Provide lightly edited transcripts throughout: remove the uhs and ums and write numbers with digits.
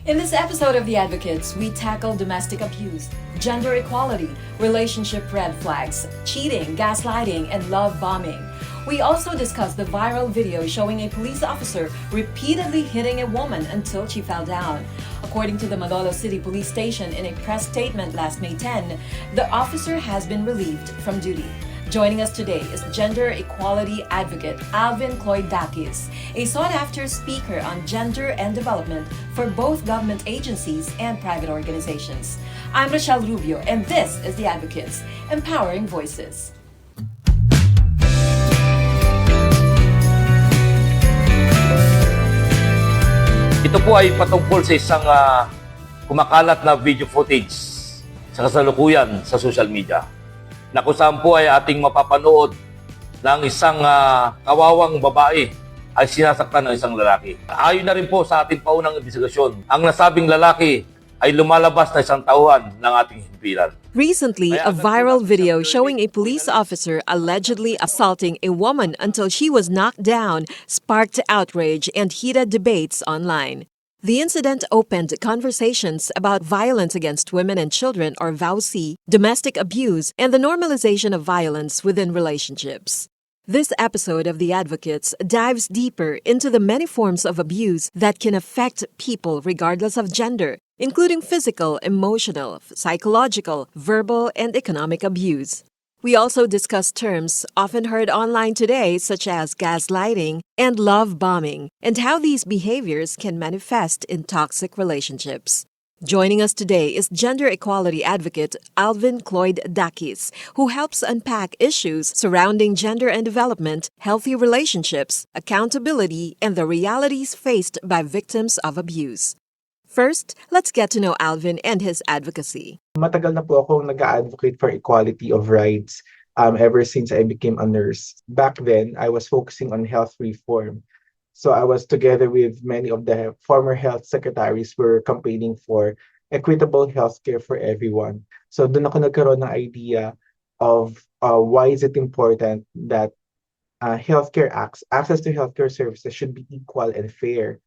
In this episode of The Advocates, we tackle domestic abuse, gender equality, relationship red flags, cheating, gaslighting, and love bombing. We also discuss the viral video showing a police officer repeatedly hitting a woman until she fell down. According to the Malolo City Police Station in a press statement last May 10, the officer has been relieved from duty. Joining us today is gender equality advocate Alvin Cloyd-Dakis, a sought-after speaker on gender and development for both government agencies and private organizations. I'm Rochelle Rubio, and this is The Advocates, Empowering Voices. Ito po ay patungkol sa isang kumakalat na video footage sa kasalukuyan sa social media na kung saan po ay ating mapapanood ng isang kawawang babae ay sinasaktan ng isang lalaki. Ayon na rin po sa ating paunang investigasyon, ang nasabing lalaki ay lumalabas na isang tauhan ng ating himpilan. Recently, a viral video showing a police officer allegedly assaulting a woman until she was knocked down sparked outrage and heated debates online. The incident opened conversations about violence against women and children, or VAUC, domestic abuse, and the normalization of violence within relationships. This episode of The Advocates dives deeper into the many forms of abuse that can affect people regardless of gender, including physical, emotional, psychological, verbal, and economic abuse. We also discuss terms often heard online today, such as gaslighting and love bombing, and how these behaviors can manifest in toxic relationships. Joining us today is gender equality advocate Alvin Cloyd-Dakis, who helps unpack issues surrounding gender and development, healthy relationships, accountability, and the realities faced by victims of abuse. First, let's get to know Alvin and his advocacy. Matagal na po akong nag-advocate for equality of rights ever since I became a nurse. Back then, I was focusing on health reform. So I was together with many of the former health secretaries who were campaigning for equitable healthcare for everyone. So doon ako nagkaroon ng idea of why is it important that access to healthcare services should be equal and fair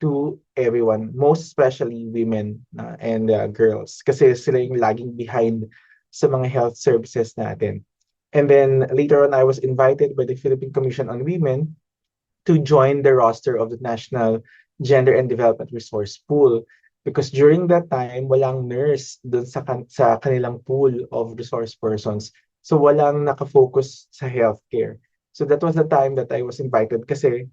to everyone, most especially women and girls, kasi sila yung laging behind sa mga health services natin. And then later on, I was invited by the Philippine Commission on Women to join the roster of the National Gender and Development Resource Pool, because during that time, walang nurse dun sa kanilang pool of resource persons. So walang nakafocus sa healthcare. So that was the time that I was invited kasi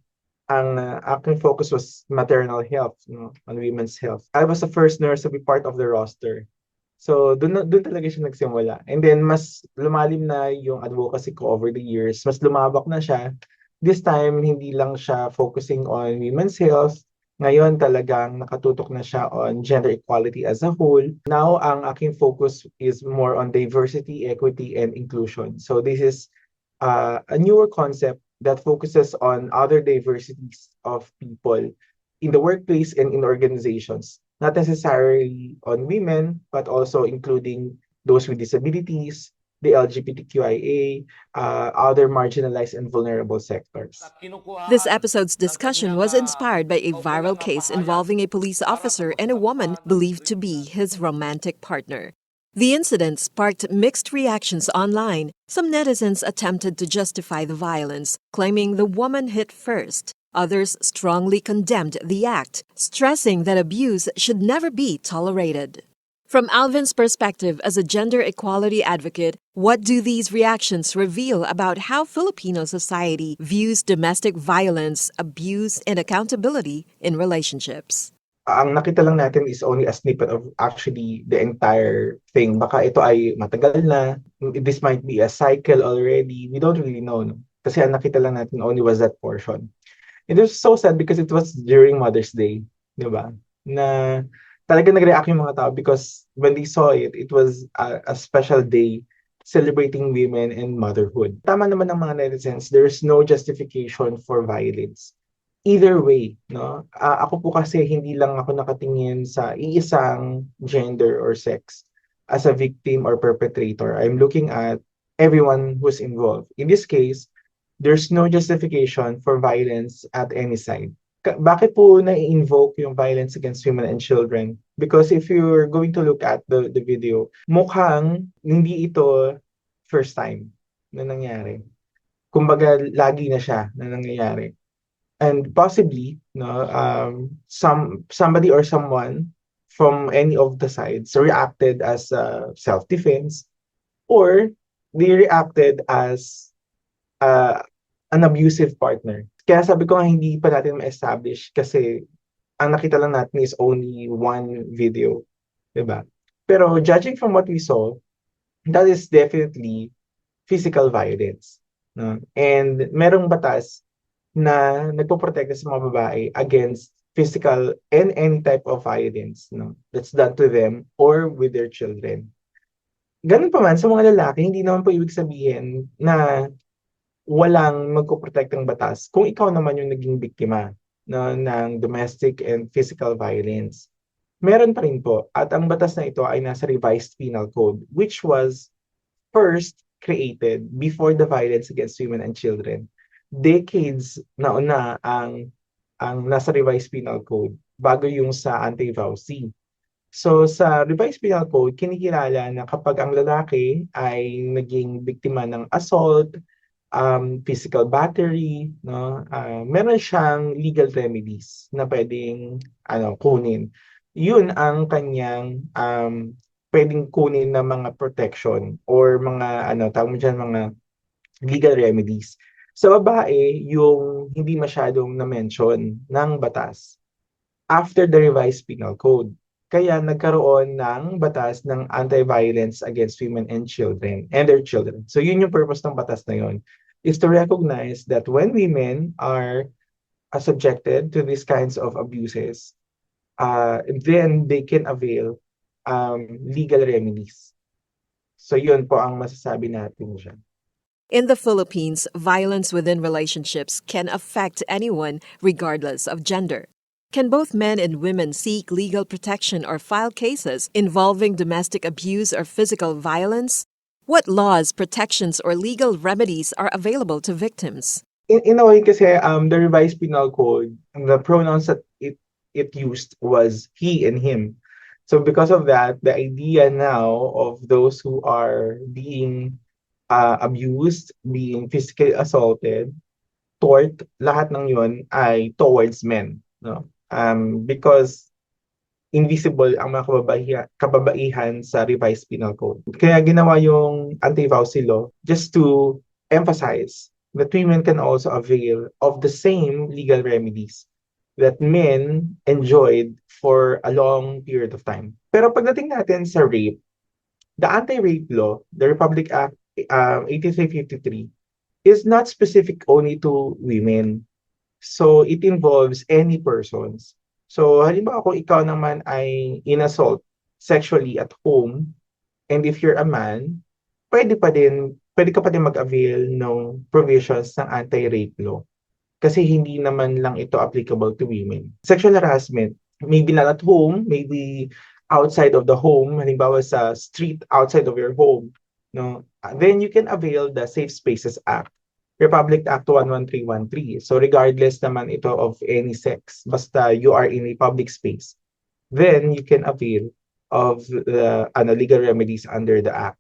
ang aking focus was maternal health, on women's health. I was the first nurse to be part of the roster. So doon talaga siya nagsimula. And then mas lumalim na yung advocacy ko over the years. Mas lumabak na siya. This time, hindi lang siya focusing on women's health. Ngayon talagang nakatutok na siya on gender equality as a whole. Now, ang aking focus is more on diversity, equity, and inclusion. So this is a newer concept that focuses on other diversities of people in the workplace and in organizations, not necessarily on women, but also including those with disabilities, the LGBTQIA, other marginalized and vulnerable sectors. This episode's discussion was inspired by a viral case involving a police officer and a woman believed to be his romantic partner. The incident sparked mixed reactions online. Some netizens attempted to justify the violence, claiming the woman hit first. Others strongly condemned the act, stressing that abuse should never be tolerated. From Alvin's perspective as a gender equality advocate, what do these reactions reveal about how Filipino society views domestic violence, abuse, and accountability in relationships? Ang nakita lang natin is only a snippet of actually the entire thing. Baka ito ay matagal na. This might be a cycle already. We don't really know. No? Kasi ang nakita lang natin only was that portion. It was so sad because it was during Mother's Day. Di ba? Na talaga nag-react yung mga tao because when they saw it, it was a special day celebrating women and motherhood. Tama naman ng mga netizens, there's no justification for violence. Either way, no? Ako po kasi hindi lang ako nakatingin sa iisang gender or sex as a victim or perpetrator. I'm looking at everyone who's involved. In this case, there's no justification for violence at any side. bakit po na-invoke yung violence against women and children? Because if you're going to look at the video, mukhang hindi ito first time na nangyari. Kumbaga, lagi na siya na nangyayari. And possibly, no, somebody or someone from any of the sides reacted as self-defense, or they reacted as uh, an abusive partner. Kaya sabi ko nga hindi pa natin ma-establish kasi ang nakita lang natin is only one video, 'di ba? Pero judging from what we saw, that is definitely physical violence, no? And merong batas na nagpoprotekta sa mga babae against physical and any type of violence, no, that's done to them or with their children. Ganun pa man sa mga lalaki, hindi naman po ibig sabihin na walang magpoprotektang batas kung ikaw naman yung naging biktima, no, ng domestic and physical violence. Meron pa rin po, at ang batas na ito ay nasa Revised Penal Code, which was first created before the Violence Against Women and Children. Decades na una ang nasa Revised Penal Code bago yung sa anti-VAUSI. So sa Revised Penal Code, kinikilala na kapag ang lalaki ay naging biktima ng assault, physical battery, no, meron siyang legal remedies na pwedeng kunin. Yun ang kanyang pwedeng kunin na mga protection or mga tawag mo dyan, mga legal remedies. Sa babae, yung hindi masyadong na-mention ng batas after the Revised Penal Code. Kaya nagkaroon ng batas ng anti-violence against women and children and their children. So yun yung purpose ng batas na yun, is to recognize that when women are subjected to these kinds of abuses, then they can avail legal remedies. So yun po ang masasabi natin dyan. In the Philippines, violence within relationships can affect anyone regardless of gender. Can both men and women seek legal protection or file cases involving domestic abuse or physical violence? What laws, protections, or legal remedies are available to victims? In a way kasi the Revised Penal Code, the pronouns that it used was he and him. So because of that, the idea now of those who are being abused, being physically assaulted, tort, lahat ng yun ay towards men, no? Because invisible ang mga kababaihan sa Revised Penal Code. Kaya ginawa yung anti-VAUSI law just to emphasize that women can also avail of the same legal remedies that men enjoyed for a long period of time. Pero pagdating natin sa rape, the anti-rape law, the Republic Act 8353, is not specific only to women. So it involves any persons. So halimbawa kung ikaw naman ay inassault sexually at home, and if you're a man, pwede ka pa din mag-avail ng provisions ng anti-rape law. Kasi hindi naman lang ito applicable to women. Sexual harassment, maybe not at home, maybe outside of the home, halimbawa sa street outside of your home, no? Then you can avail the Safe Spaces Act, Republic Act 11313. So regardless naman ito of any sex, basta you are in a public space, then you can avail of the legal remedies under the act.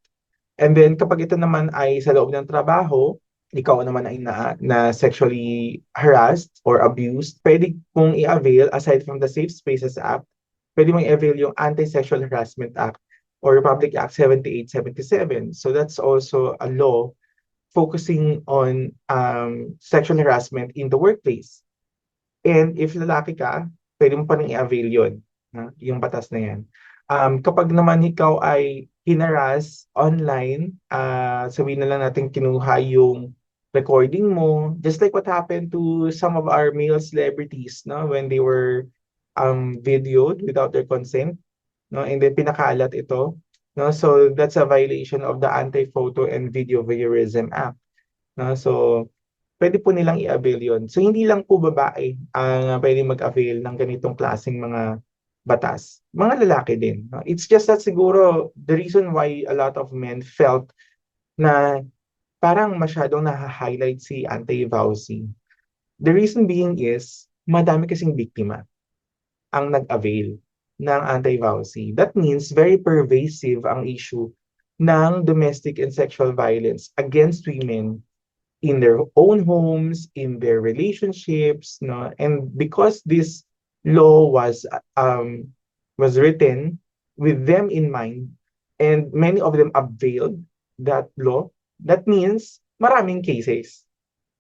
And then kapag ito naman ay sa loob ng trabaho, ikaw naman ay na sexually harassed or abused, pwede mong i-avail, aside from the Safe Spaces Act, pwede mong i-avail yung Anti-Sexual Harassment Act or Republic Act 7877. So that's also a law focusing on sexual harassment in the workplace. And if lalaki ka, pwede mo pa rin i-avail yun, yung batas na yan. Kapag naman ikaw ay hinaras online, sabihin na lang natin kinuha yung recording mo, just like what happened to some of our male celebrities, no, when they were videoed without their consent, no, and then pinakalat ito, no, so that's a violation of the Anti-Photo and Video Voyeurism Act, no, so pwede po nilang i-avail yun. So hindi lang po babae ang pwede mag-avail ng ganitong klaseng mga batas, mga lalaki din, no? It's just that siguro the reason why a lot of men felt na parang masyadong naha-highlight si anti-VAUSI, the reason being is madami kasing biktima ang nag-avail ng anti-VAUSI. That means very pervasive ang issue ng domestic and sexual violence against women in their own homes, in their relationships, no? And because this law was written with them in mind, and many of them availed that law, that means maraming cases.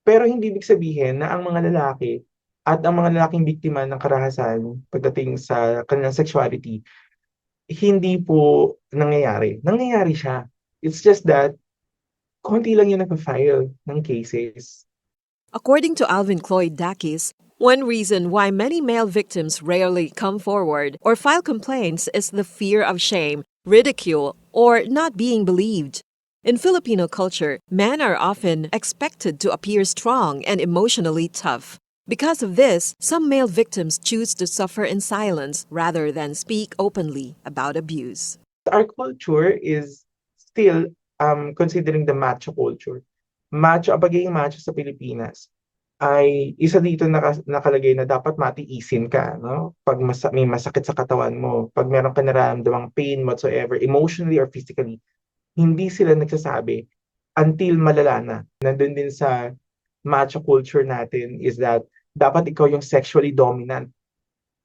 Pero hindi ibig sabihin na ang mga lalaki at ang mga lalaking biktima ng karahasan pagdating sa kanilang sexuality, hindi po nangyayari. Nangyayari siya. It's just that konti lang yung nag-file ng cases. According to Alvin Cloyd Dakis, one reason why many male victims rarely come forward or file complaints is the fear of shame, ridicule, or not being believed. In Filipino culture, men are often expected to appear strong and emotionally tough. Because of this, some male victims choose to suffer in silence rather than speak openly about abuse. Our culture is still considering the macho culture. Ang pagiging macho sa Pilipinas ay isa dito nakalagay na dapat matiisin ka, no? Pag may masakit sa katawan mo, pag meron ka nararamdamang pain whatsoever, emotionally or physically, hindi sila nagsasabi until malala na. Nandun din sa macho culture natin is that dapat ikaw yung sexually dominant,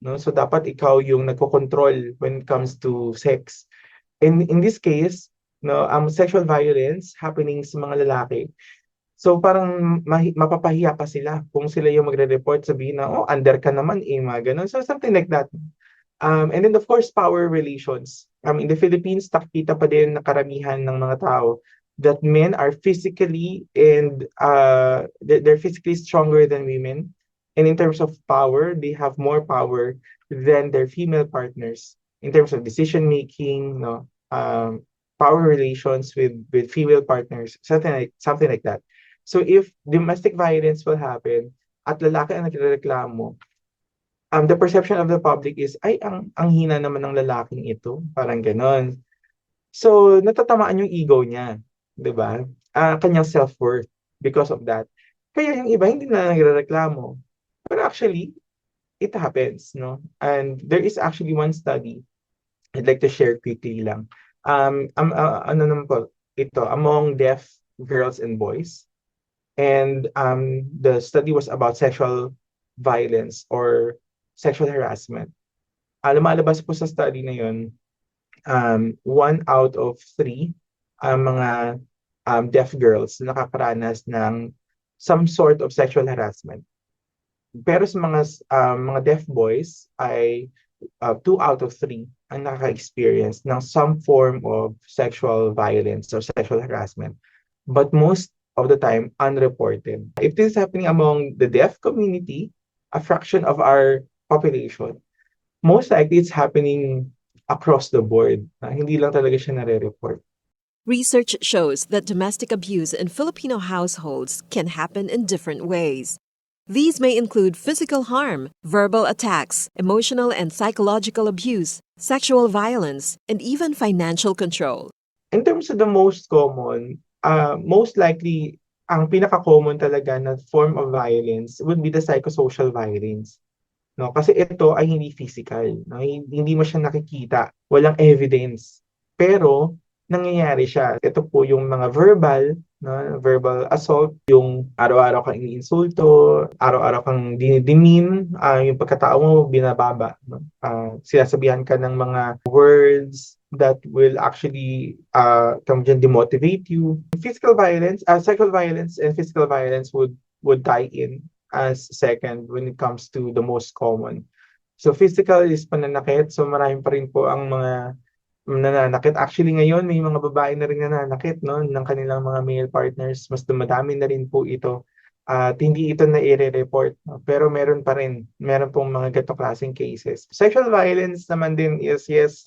no? So dapat ikaw yung nagko-control when it comes to sex. And in this case, no, sexual violence happening sa mga lalaki. So parang mapapahiya pa sila kung sila yung magre-report, sabihin na, oh, under ka naman, mga ganun. So something like that. And then of course, power relations. In the Philippines, nakikita pa din na karamihan ng mga tao that men are physically and they're physically stronger than women. And in terms of power, they have more power than their female partners in terms of decision making, no, power relations with female partners, something like that. So if domestic violence will happen at lalaki ang nagrereklamo, the perception of the public is, ay, ang hina naman ng lalaking ito. Parang ganon. So, natatamaan yung ego niya. 'Di ba? Kanyang self-worth because of that. Kaya yung iba, hindi na nagrereklamo. But actually, it happens, no? And there is actually one study I'd like to share quickly lang. Ano naman po, ito, among deaf girls and boys. And the study was about sexual violence or sexual harassment. Lumalabas po sa study na yun, 1 out of 3 mga deaf girls na nakakaranas ng some sort of sexual harassment. Pero sa mga deaf boys ay 2 out of 3 ang nakaka-experience ng some form of sexual violence or sexual harassment. But most of the time, unreported. If this is happening among the deaf community, a fraction of our population, most likely it's happening across the board. Hindi lang talaga siya nare-report. Research shows that domestic abuse in Filipino households can happen in different ways. These may include physical harm, verbal attacks, emotional and psychological abuse, sexual violence, and even financial control. In terms of the most common, most likely, ang pinaka-common talaga na form of violence would be the psychosocial violence. No? Kasi ito ay hindi physical. No? Hindi mo siya nakikita. Walang evidence. Pero, nangyayari siya. Ito po yung mga verbal, no? Verbal assault, yung araw-araw kang iniinsulto, araw-araw kang dinidemean, yung pagkatao mo binababa. No? Sinasabihan ka ng mga words that will actually demotivate you. Physical violence, sexual violence and physical violence would tie in as second when it comes to the most common. So physical is pananakit. So marami pa rin po ang mga nananakit. Actually ngayon may mga babae na rin nananakit, no, ng kanilang mga male partners. Mas dumadami na rin po ito. At hindi ito na i-report, no? Pero meron pong mga ganitong klaseng cases. Sexual violence naman din is, yes,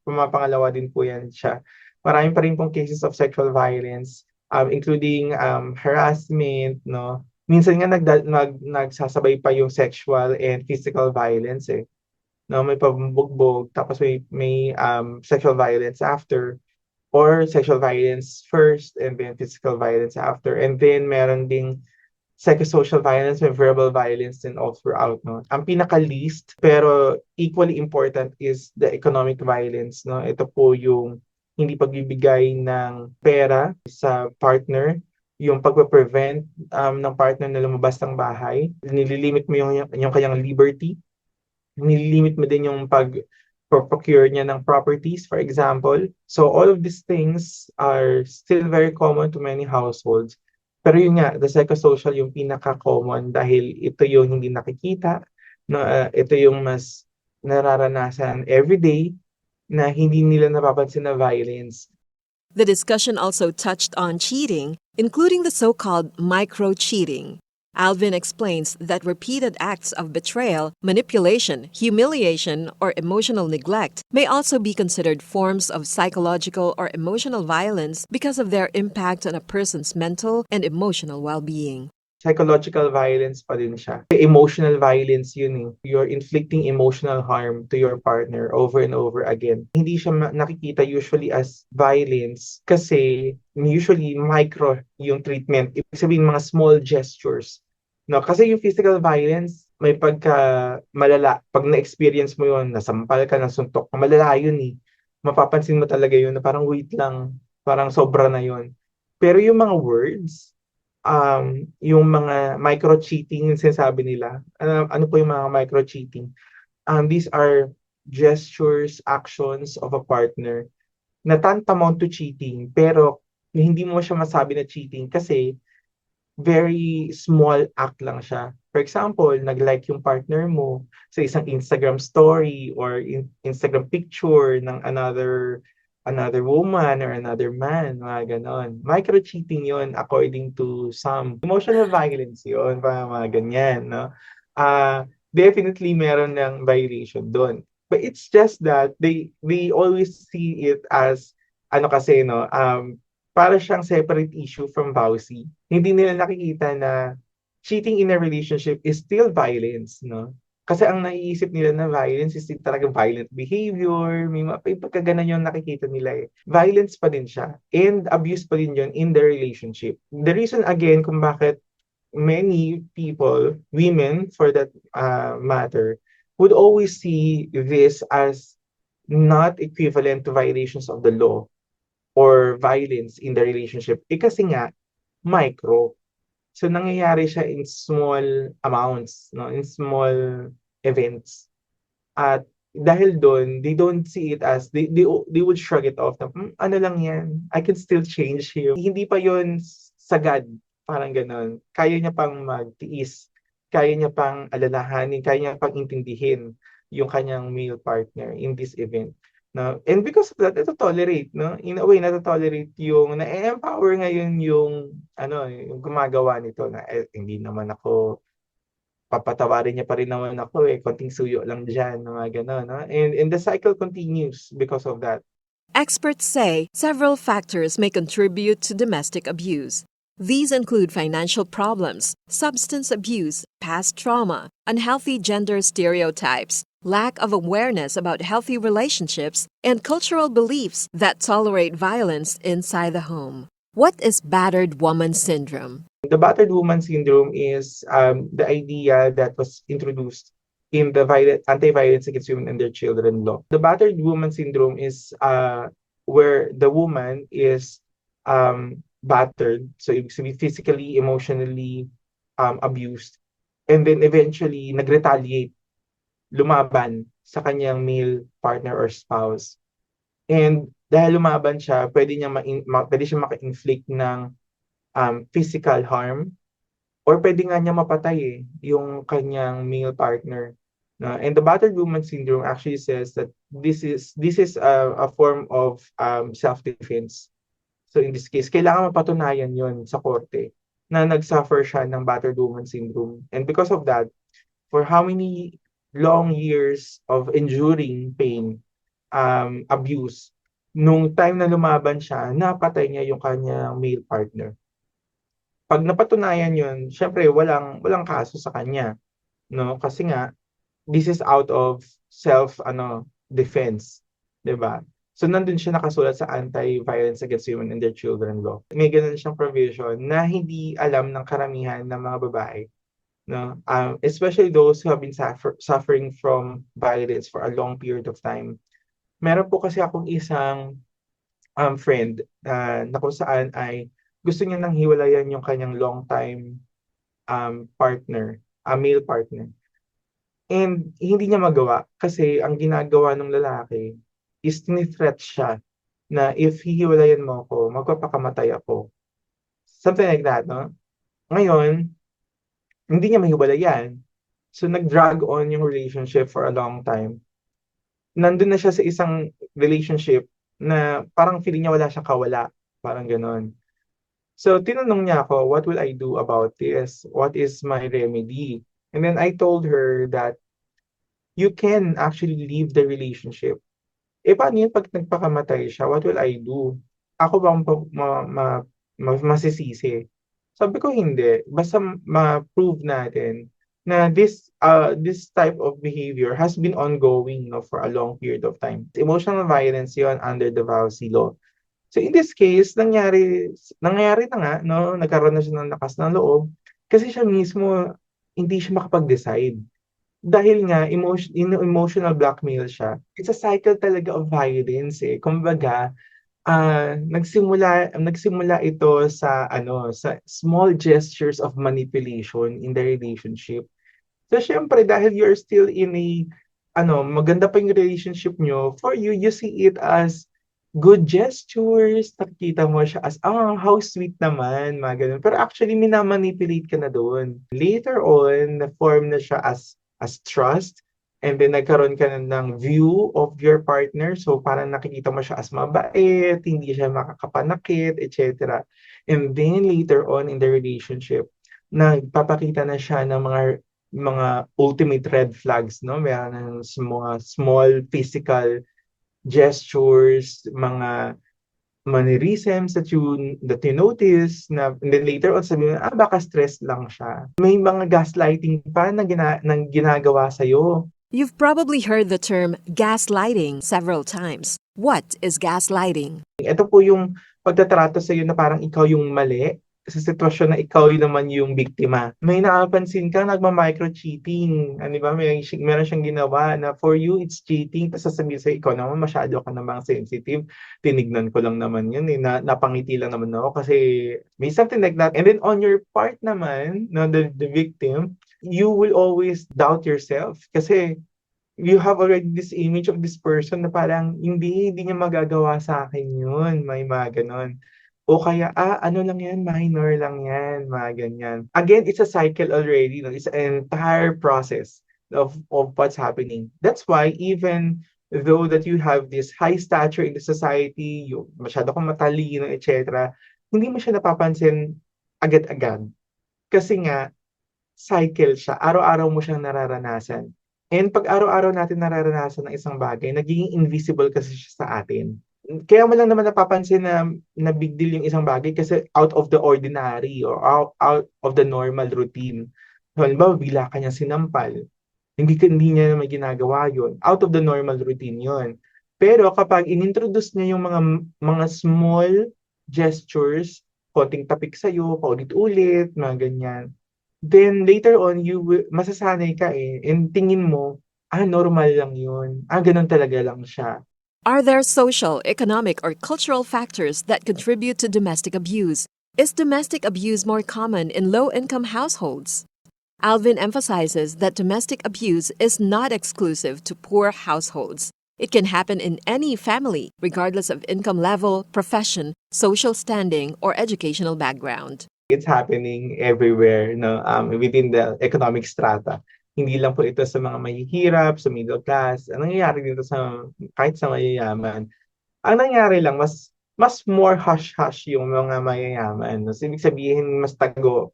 pumapangalawa din po yan siya. Marami pa rin pong cases of sexual violence, including harassment, no? Minsan nga nagsasabay pa yung sexual and physical violence, eh. No, may pambugbog, tapos may sexual violence after, or sexual violence first and then physical violence after. And then meron ding psychosocial violence, may verbal violence din all throughout, no? Ang pinaka-least, pero equally important is the economic violence, no? Ito po yung hindi pagbibigay ng pera sa partner, yung pagpe-prevent ng partner na lumabas ng bahay, nililimit mo yung kanyang liberty, nililimit mo din yung procure niya ng properties, for example. So all of these things are still very common to many households. Pero yun nga, the psychosocial yung pinaka-common dahil ito yung hindi nakikita, no, ito yung mas nararanasan everyday na hindi nila napapansin na violence. The discussion also touched on cheating, including the so-called micro-cheating. Alvin explains that repeated acts of betrayal, manipulation, humiliation, or emotional neglect may also be considered forms of psychological or emotional violence because of their impact on a person's mental and emotional well-being. Psychological violence pa din siya. Emotional violence yun eh. You're inflicting emotional harm to your partner over and over again. Hindi siya nakikita usually as violence kasi usually micro yung treatment. Ibig sabihin mga small gestures. No, kasi yung physical violence may pagka malala. Pag na-experience mo yun, nasampal ka, nasuntok ka, malala yun eh. Mapapansin mo talaga yun na parang wait lang, parang sobra na yun. Pero yung mga words, yung mga micro-cheating yung sinasabi nila. Ano po yung mga micro-cheating? These are gestures, actions of a partner na tantamount to cheating, pero hindi mo siya masabi na cheating kasi very small act lang siya. For example, nag-like yung partner mo sa isang Instagram story or Instagram picture ng another woman or another man, mga ganon. Micro-cheating yon according to some. Emotional violence yon mga ganyan, no? Definitely meron ng violation doon. But it's just that they always see it as, ano kasi, no? Para siyang separate issue from VAUSI. Hindi nila nakikita na cheating in a relationship is still violence, no? Kasi ang naiisip nila na violence is talagang violent behavior, may pagkaganan yung nakikita nila eh. Violence pa din siya and abuse pa din yun in the relationship. The reason again kung bakit many people, women for that matter, would always see this as not equivalent to violations of the law or violence in the relationship. Kasi nga, micro. So nangyayari siya in small amounts, no, in small events. At dahil doon, they don't see it as they would shrug it off na ano lang yan, I can still change him. Hindi pa yon sagad, parang ganon. Kaya niya pang magtiis, kaya niya pang alalahanin, kaya niya pang intindihin yung kanyang male partner in this event. No? And because of that, ito tolerate, no? In a way, na-tolerate yung, na-empower ngayon yung, yung gumagawa nito na, hindi naman ako, papatawarin niya pa rin naman ako konting suyo lang dyan, mga gano'n, no? And the cycle continues because of that. Experts say several factors may contribute to domestic abuse. These include financial problems, substance abuse, past trauma, unhealthy gender stereotypes, lack of awareness about healthy relationships, and cultural beliefs that tolerate violence inside the home. What is battered woman syndrome? The battered woman syndrome is the idea that was introduced in the Anti-Violence Against Women and Their Children law. The battered woman syndrome is where the woman is battered, so ibig sabihin physically, emotionally abused, and then eventually nag-retaliate, lumaban sa kanyang male partner or spouse. And dahil lumaban siya, pwede siya maka-inflict ng physical harm or pwede nga niya mapatay yung kanyang male partner. And the battered woman syndrome actually says that this is a form of self-defense. So in this case, kailangan mapatunayan yon sa korte na nag-suffer siya ng battered woman syndrome. And because of that, for how many long years of enduring pain, abuse, nung time na lumaban siya, napatay niya yung kanyang male partner. Pag napatunayan yun, syempre walang kaso sa kanya, no? Kasi nga this is out of self defense, 'di ba? So nandun siya nakasulat sa Anti-Violence Against Women and Their Children Law. May ganun siyang provision na hindi alam ng karamihan ng mga babae, no? Especially those who have been suffering from violence for a long period of time. Meron po kasi akong isang friend na kung saan ay gusto niya nang hiwalayan yung kanyang long time partner, a male partner. And hindi niya magawa kasi ang ginagawa ng lalaki is tinithreat siya na if hihiwalayan mo ako, magpapakamatay ako. Something like that, no? Ngayon, hindi niya mahiwalayan. So nag-drag on yung relationship for a long time. Nandun na siya sa isang relationship na parang feeling niya wala siyang kawala. Parang ganon. So tinanong niya ako, what will I do about this? What is my remedy? And then I told her that you can actually leave the relationship. Eh, paano yun pag nagpakamatay siya? What will I do? Ako ba ang masisisi? Sabi ko hindi. Basta ma-prove natin na this type of behavior has been ongoing, no, for a long period of time. Emotional violence yon under the VAUSI law. So in this case, nangyari na nga, no, nagkaroon na siya ng lakas ng loob kasi siya mismo hindi siya makapag-decide. Dahil nga emotional blackmail siya. It's a cycle talaga of violence eh. Kumbaga, nagsimula ito sa small gestures of manipulation in the relationship. So syempre dahil you're still in maganda pa yung relationship nyo, for you, you see it as good gestures, nakikita mo siya as, how sweet naman, mga ganun. Pero actually, minamanipulate ka na doon. Later on, na-form na siya as trust, and then nagkaroon ka na ng view of your partner, so parang nakikita mo siya as mabait, hindi siya makakapanakit, etc. And then later on in the relationship, nagpapakita na siya ng mga ultimate red flags, no? Meron ng mga small physical gestures, mga mannerisms that you notice na, and then later on sabihin mo, baka stress lang siya. May mga gaslighting pa na ginagawa sa'yo. You've probably heard the term gaslighting several times. What is gaslighting? Ito po yung pagtatrato sa'yo na parang ikaw yung mali sa sitwasyon na ikaw yung naman yung biktima. May nakapansin ka nagma-micro-cheating. Ano ba? Meron siyang ginawa na for you, it's cheating. Tapos sasabihin sa'yo, ikaw naman masyado ka namang sensitive. Tinignan ko lang naman yun. Napangiti lang naman ako kasi may something like that. And then on your part naman, no, the victim, you will always doubt yourself kasi you have already this image of this person na parang hindi niya magagawa sa akin yun. May mga ganon. O kaya, ano lang yan, minor lang yan, mga ganyan. Again, it's a cycle already. No? It's an entire process of what's happening. That's why even though that you have this high stature in the society, you masyado kang matalino, etc., hindi mo siya napapansin agad-agad. Kasi nga, cycle siya. Araw-araw mo siyang nararanasan. And pag araw-araw natin nararanasan ng isang bagay, nagiging invisible kasi siya sa atin. Kaya mo lang naman napapansin na big deal yung isang bagay kasi out of the ordinary or out of the normal routine. Halimbawa, bigla ka niyang sinampal. Hindi niya naman ginagawa yun. Out of the normal routine yun. Pero kapag inintroduce niya yung mga small gestures, konting tapik sa'yo, paulit-ulit, mga ganyan, then later on, masasanay ka eh. And tingin mo, normal lang yun. Ganun talaga lang siya. Are there social, economic, or cultural factors that contribute to domestic abuse? Is domestic abuse more common in low-income households? Alvin emphasizes that domestic abuse is not exclusive to poor households. It can happen in any family, regardless of income level, profession, social standing, or educational background. It's happening everywhere, no, within the economic strata. Hindi lang po ito sa mga mahihirap, sa middle class. Ang nangyayari dito kahit sa mayayaman. Ang nangyayari lang, mas more hush-hush yung mga mayayaman. No? So, ibig sabihin, mas tago,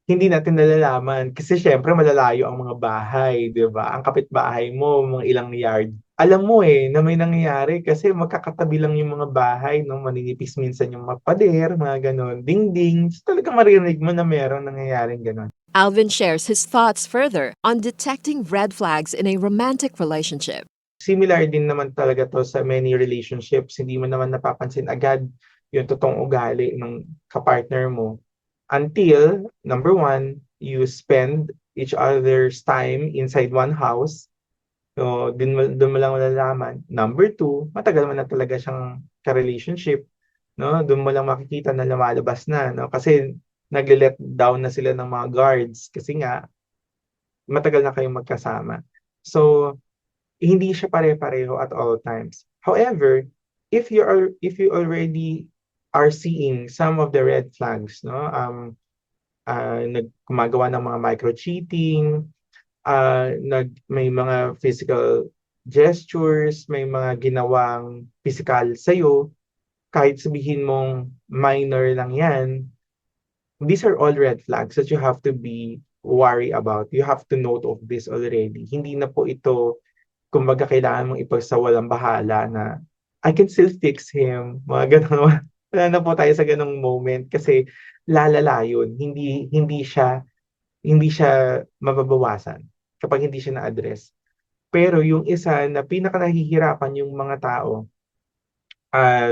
hindi natin nalalaman. Kasi syempre, malalayo ang mga bahay, di ba? Ang kapitbahay mo, mga ilang yard. Alam mo na may nangyayari kasi magkakatabi lang yung mga bahay, no? Maninipis minsan yung mga pader, mga ganon, ding-ding. So, talaga marinig mo na meron nangyayaring ganon. Alvin shares his thoughts further on detecting red flags in a romantic relationship. Similar din naman talaga to sa many relationships. Hindi mo naman napapansin agad yung totoong ugali ng kapartner mo until, number one, you spend each other's time inside one house. So, dun mo lang malalaman. Number two, matagal mo na talaga siyang ka-relationship. No? Dun mo lang makikita na lumalabas na. No? Kasi nagle-let down na sila ng mga guards. Kasi nga, matagal na kayong magkasama. So, hindi siya pare-pareho at all times. However, if you already are seeing some of the red flags, no? Gumagawa ng mga micro-cheating, may mga physical gestures, may mga ginawang physical sa'yo, kahit sabihin mong minor lang yan, these are all red flags that you have to be worry about. You have to note of this already. Hindi na po ito, kumbaga kailangan mong ipagsawalang bahala na I can still fix him. Mga ganun. Wala na po tayo sa ganung moment kasi lalala yun. Hindi siya mababawasan kapag hindi siya na-address. Pero yung isa na pinaka nahihirapan yung mga tao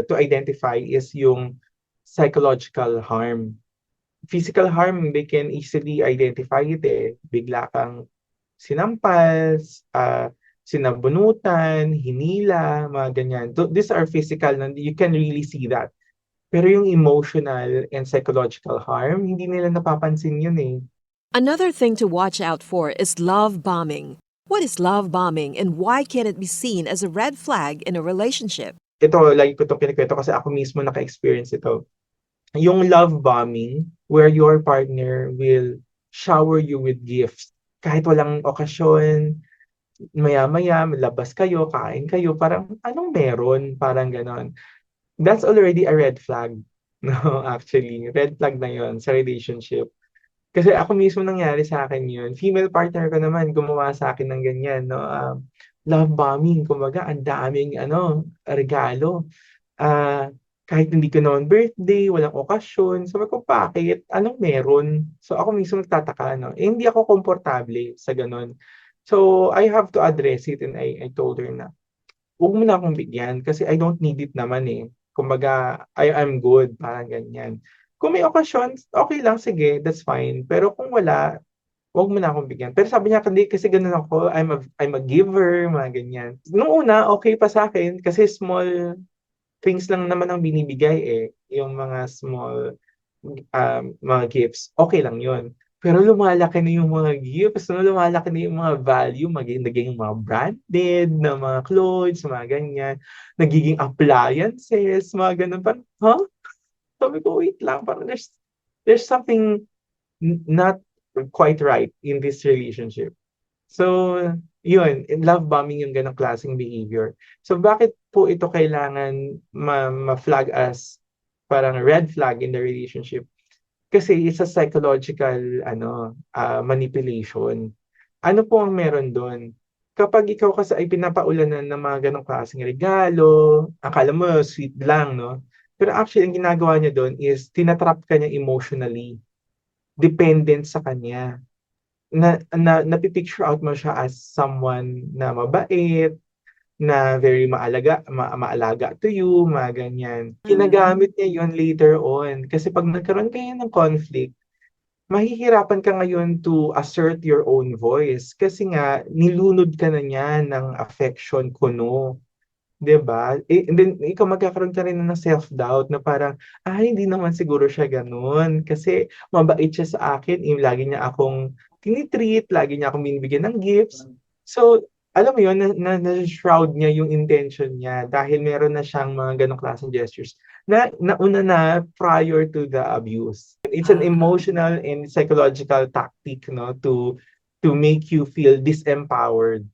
to identify is yung psychological harm. Physical harm, they can easily identify it eh. Bigla kang sinampal, sinabunutan, hinila, mga ganyan. These are physical, you can really see that. Pero yung emotional and psychological harm, hindi nila napapansin yun eh. Another thing to watch out for is love bombing. What is love bombing and why can it be seen as a red flag in a relationship? Ito, lagi ko itong kinikwento kasi ako mismo naka-experience ito. Yung love bombing, where your partner will shower you with gifts. Kahit walang okasyon, maya-maya, labas kayo, kain kayo, parang anong meron? Parang ganon. That's already a red flag. No, actually. Red flag na yon sa relationship. Kasi ako mismo nangyari sa akin yun. Female partner ko naman, gumawa sa akin ng ganyan. No? Love bombing, kumbaga, ang daming regalo. Kahit hindi ko naman birthday, walang okasyon. Sabi ko, bakit? Anong meron? So ako mismo nagtataka. No? Hindi ako komportable sa ganun. So I have to address it and I told her na, huwag mo na akong bigyan kasi I don't need it naman eh. Kumbaga, I'm good, parang ganyan. Kung may okasyon, okay lang, sige, that's fine. Pero kung wala, huwag mo na akong bigyan. Pero sabi niya, hindi, kasi ganun ako, I'm a giver, mga ganyan. Nung una, okay pa sa akin, kasi small things lang naman ang binibigay eh. Yung mga small mga gifts, okay lang yun. Pero lumalaki na yung mga gifts, no? Lumalaki na yung mga value, naging mga branded na mga clothes, mga ganyan. Nagiging appliances, mga ganun. Parang, huh? Sabi ko, wait lang, parang there's something not quite right in this relationship. So, yun, love bombing yung ganong klaseng behavior. So, bakit po ito kailangan ma-flag as parang red flag in the relationship? Kasi it's a psychological manipulation. Ano po ang meron doon? Kapag ikaw kasi ay pinapaulanan ng mga ganong klaseng regalo, akala mo sweet lang, no? Pero actually, ang ginagawa niya doon is tinatrap ka niya emotionally. Dependent sa kanya. Napipicture out mo siya as someone na mabait, na very maalaga to you, mga ganyan. Ginagamit niya yun later on. Kasi pag nagkaroon kayo ng conflict, mahihirapan ka ngayon to assert your own voice. Kasi nga, nilunod ka na niya ng affection kuno. 'Di ba? And then, ikaw magkakaroon ka rin ng self-doubt na parang, hindi naman siguro siya ganun. Kasi mabait siya sa akin. Lagi niya akong tinitreat, lagi niya akong binibigyan ng gifts. So, alam mo yun, na-shroud niya yung intention niya dahil meron na siyang mga ganong klaseng gestures na nauna na prior to the abuse. It's an emotional and psychological tactic, no, to make you feel disempowered.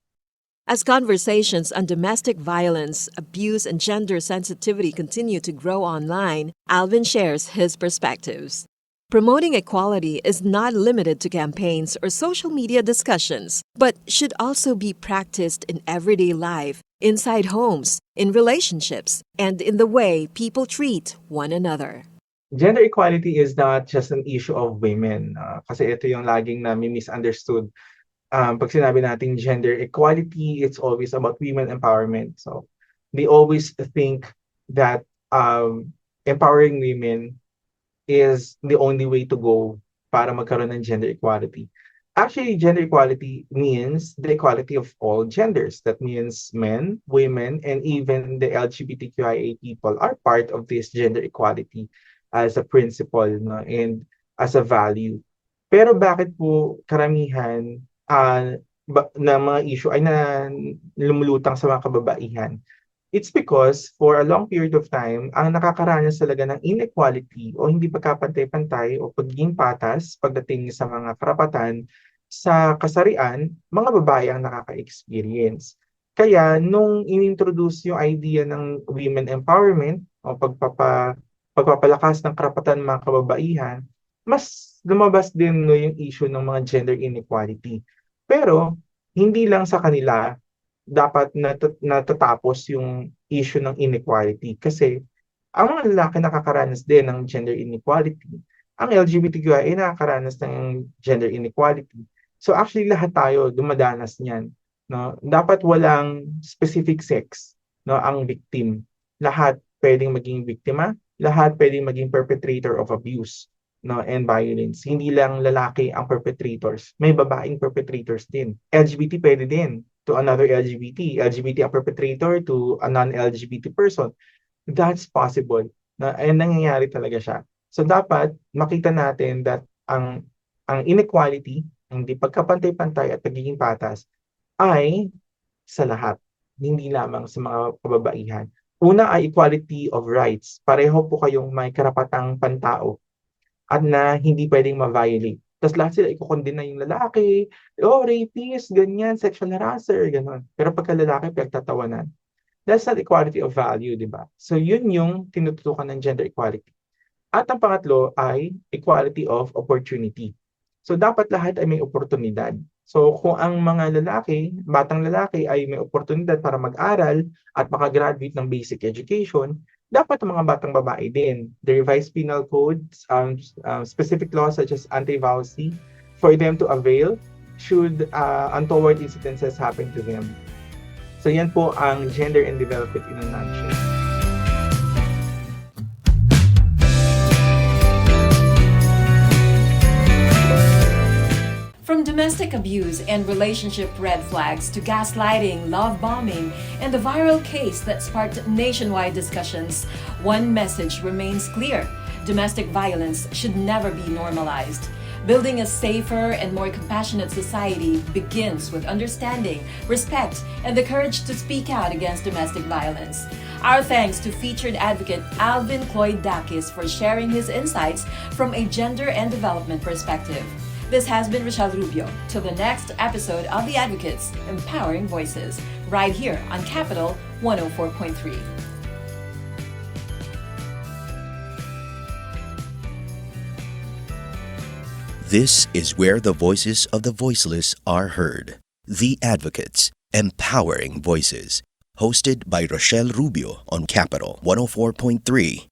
As conversations on domestic violence, abuse, and gender sensitivity continue to grow online, Alvin shares his perspectives. Promoting equality is not limited to campaigns or social media discussions, but should also be practiced in everyday life, inside homes, in relationships, and in the way people treat one another. Gender equality is not just an issue of women. Kasi ito yung laging na misunderstood. pag sinabi natin gender equality, it's always about women empowerment. So they always think that empowering women is the only way to go para magkaroon ng gender equality. Actually, gender equality means the equality of all genders. That means men, women, and even the LGBTQIA people are part of this gender equality as a principle, no, and as a value. Pero bakit po karamihan na mga issue ay na lumulutang sa mga kababaihan? It's because for a long period of time, ang nakakaranas talaga ng inequality o hindi pagkapantay-pantay o pagiging patas pagdating sa mga karapatan sa kasarian, mga babae ang nakaka-experience. Kaya nung inintroduce yung idea ng women empowerment o pagpapalakas ng karapatan ng mga kababaihan, mas lumabas din no, yung issue ng mga gender inequality. Pero hindi lang sa kanila dapat natatapos yung issue ng inequality kasi ang mga lalaki nakakaranas din ng gender inequality. Ang LGBTQIA ay nakakaranas ng gender inequality. So actually lahat tayo dumadanas niyan, no? Dapat walang specific sex, no, ang victim. Lahat pwedeng maging biktima, lahat pwedeng maging perpetrator of abuse, no, and violence. Hindi lang lalaki ang perpetrators, may babaeng perpetrators din. LGBT pwede din to another LGBT, LGBT ang perpetrator to a non-LGBT person. That's possible. And nangyayari talaga siya. So dapat makita natin that ang inequality, ang di pagkapantay-pantay at pagiging patas ay sa lahat, hindi lamang sa mga kababaihan. Una ay equality of rights. Pareho po kayong may karapatang pantao at na hindi pwedeng ma-violate. Tapos lahat sila ikukondena yung lalaki, rapist, ganyan, sexual harasser, gano'n. Pero pagka lalaki, pinagtatawanan. That's not equality of value, di ba? So yun yung tinututukan ng gender equality. At ang pangatlo ay equality of opportunity. So dapat lahat ay may oportunidad. So kung ang mga lalaki, batang lalaki ay may oportunidad para mag-aral at makagraduate ng basic education, dapat ang mga batang babae din. The revised penal codes, specific laws such as anti-vowsy, for them to avail should untoward incidences happen to them. So yan po ang gender and development in a nutshell. From domestic abuse and relationship red flags to gaslighting, love bombing, and the viral case that sparked nationwide discussions, one message remains clear: domestic violence should never be normalized. Building a safer and more compassionate society begins with understanding, respect, and the courage to speak out against domestic violence. Our thanks to featured advocate Alvin Cloyd Dakis for sharing his insights from a gender and development perspective. This has been Rochelle Rubio. Till the next episode of The Advocates, Empowering Voices, right here on Capital 104.3. This is where the voices of the voiceless are heard. The Advocates, Empowering Voices. Hosted by Rochelle Rubio on Capital 104.3.